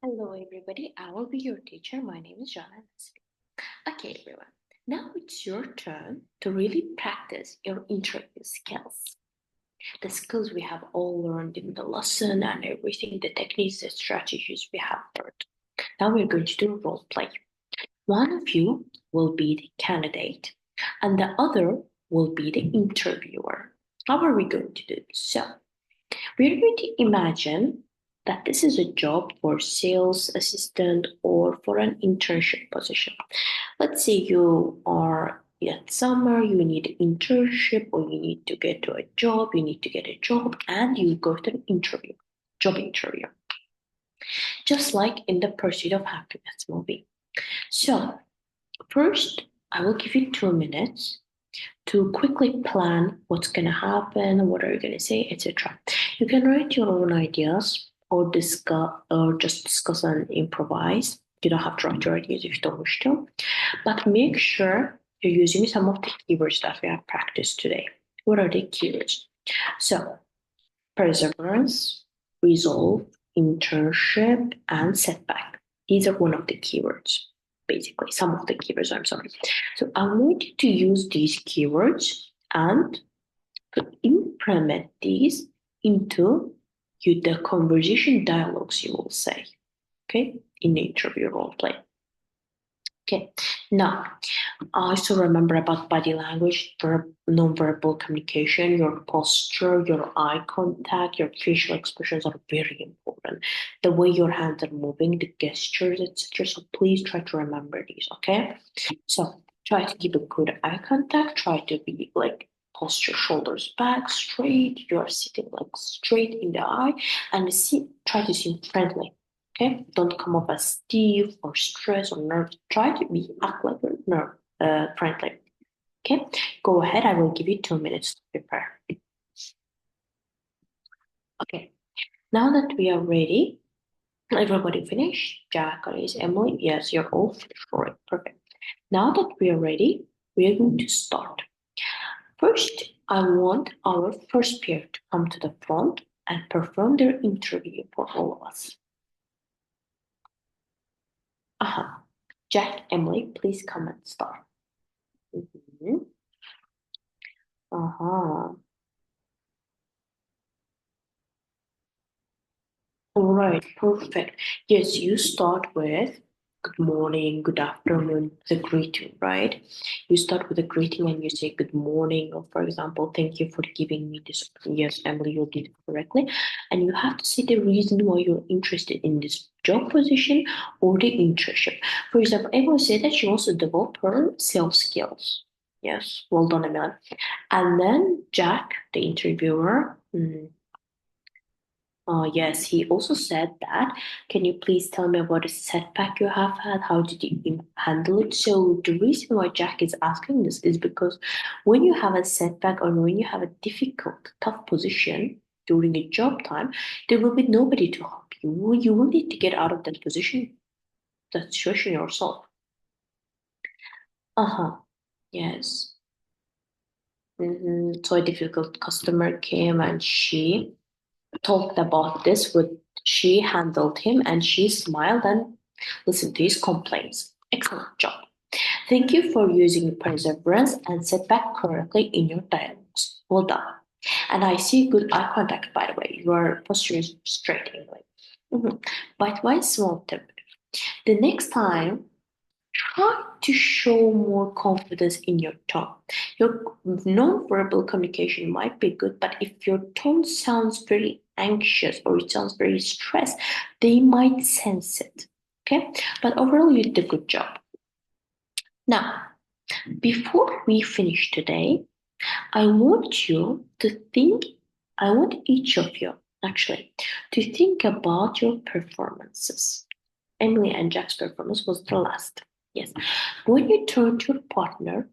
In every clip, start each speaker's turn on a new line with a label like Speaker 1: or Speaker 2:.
Speaker 1: Hello, everybody. I will be your teacher. My name is Jana. Okay, everyone. Now it's your turn to really practice your interview skills. The skills we have all learned in the lesson and everything, the techniques, the strategies we have learned. Now we're going to do role play. One of you will be the candidate, and the other will be the interviewer. How are we going to do this? So, we're going to imagine that this is a job for sales assistant or for an internship position. Let's say you are at summer, you need an internship or you need to get to a job, you need to get a job and you go to an interview, job interview. Just like in the Pursuit of Happiness movie. So first, I will give you 2 minutes to quickly plan what's going to happen, what are you going to say, etc. You can write your own ideas or just discuss and improvise. You don't have to write your ideas if you don't wish to, but make sure you're using some of the keywords that we have practiced today. What are the keywords? So, perseverance, resolve, internship, and setback. These are one of the keywords, basically, some of the keywords, I'm sorry. So I want you to use these keywords and to implement these into the conversation dialogues you will say, okay, in the interview role play. Okay, now I also remember about body language, non-verbal communication, your posture, your eye contact, your facial expressions are very important. The way your hands are moving, the gestures, etc. So please try to remember these, okay? So try to keep a good eye contact, try to be like posture shoulders back straight, you're sitting like straight in the eye, and try to seem friendly. Okay, don't come off as stiff or stressed or nervous. Try to act like you're friendly. Okay, go ahead. I will give you 2 minutes to prepare. Okay, now that we are ready, everybody finished? Jack, Alice, Emily, yes, you're all finished. Correct, perfect. Now that we are ready, we are going to start. First, I want our first pair to come to the front and perform their interview for all of us. Jack, Emily, please come and start. Mhm. Uh-huh. All right, perfect. Yes, you start with good morning, good afternoon, the greeting, right? You start with a greeting and you say good morning, or for example, thank you for giving me this. Yes, Emily, you did it correctly. And you have to say the reason why you're interested in this job position or the internship. For example, Emily said that she wants to develop her sales skills. Yes, well done, Emily. And then Jack, the interviewer, yes, he also said that. Can you please tell me about a setback you have had? How did you handle it? So, the reason why Jack is asking this is because when you have a setback or when you have a difficult, tough position during a job time, there will be nobody to help you. You will need to get out of that position, that situation yourself. Uh huh. Yes. So, a difficult customer came and she talked about this with she handled him and she smiled and listened to his complaints. Excellent job. Thank you for using perseverance and setback correctly in your dialogues. Well done. And I see good eye contact, by the way. Your posture is straight anyway. But why small tip? The next time, try to show more confidence in your tone. Your non-verbal communication might be good, but if your tone sounds very anxious or it sounds very stressed, they might sense it. Okay, but overall, you did a good job. Now, before we finish today, I want you to think, I want each of you actually to think about your performances. Emily and Jack's performance was the last. Yes. When you turn to your partner,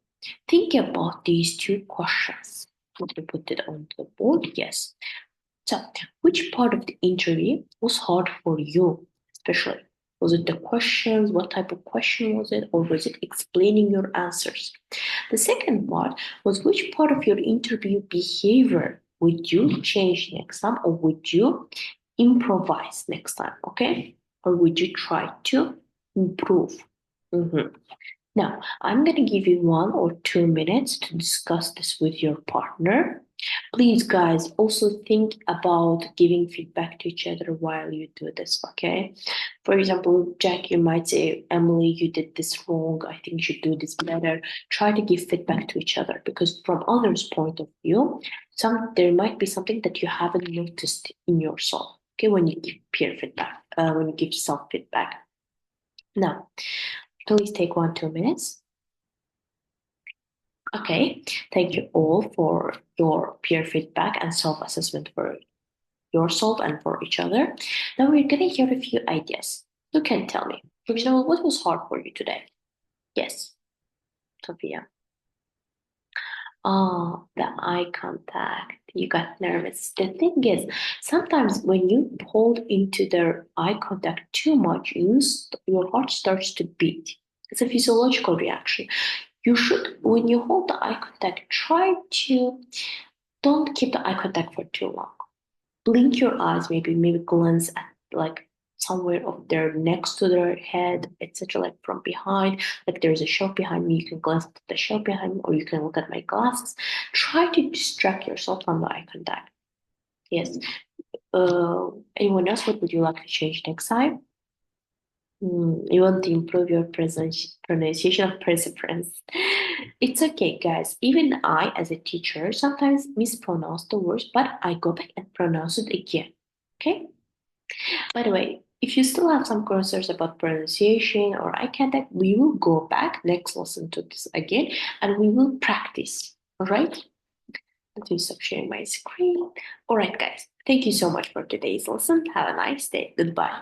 Speaker 1: think about these two questions. Let me put it on the board. Yes. So, which part of the interview was hard for you, especially? Was it the questions? What type of question was it? Or was it explaining your answers? The second part was which part of your interview behavior would you change next time or would you improvise next time? Okay? or would you try to improve? Mhm. Now, I'm going to give you 1 or 2 minutes to discuss this with your partner. Please, guys, also think about giving feedback to each other while you do this, okay? For example, Jack, you might say, Emily, you did this wrong. I think you should do this better. Try to give feedback to each other because from others' point of view, there might be something that you haven't noticed in yourself, okay, when you give peer feedback, when you give self feedback. Now, please take 1 2 minutes. Okay, thank you all for your peer feedback and self assessment for yourself and for each other. Now we're going to hear a few ideas. You can tell me, for example, what was hard for you today? Yes, Sophia. Oh, the eye contact. You got nervous. The thing is, sometimes when you hold into their eye contact too much, your heart starts to beat. It's a physiological reaction. You should, when you hold the eye contact, try to don't keep the eye contact for too long. Blink your eyes, maybe glance at like somewhere of their next to their head, etc. Like from behind, like there's a shelf behind me, you can glance at the shelf behind me, or you can look at my glasses. Try to distract yourself from the eye contact. Yes. Anyone else? What would you like to change next time? You want to improve your pronunciation of perseverance. It's okay, guys. Even I, as a teacher, sometimes mispronounce the words, but I go back and pronounce it again. Okay? By the way, if you still have some concerns about pronunciation or eye contact, we will go back next lesson to this again and we will practice. All right? Let me stop sharing my screen. All right, guys. Thank you so much for today's lesson. Have a nice day. Goodbye.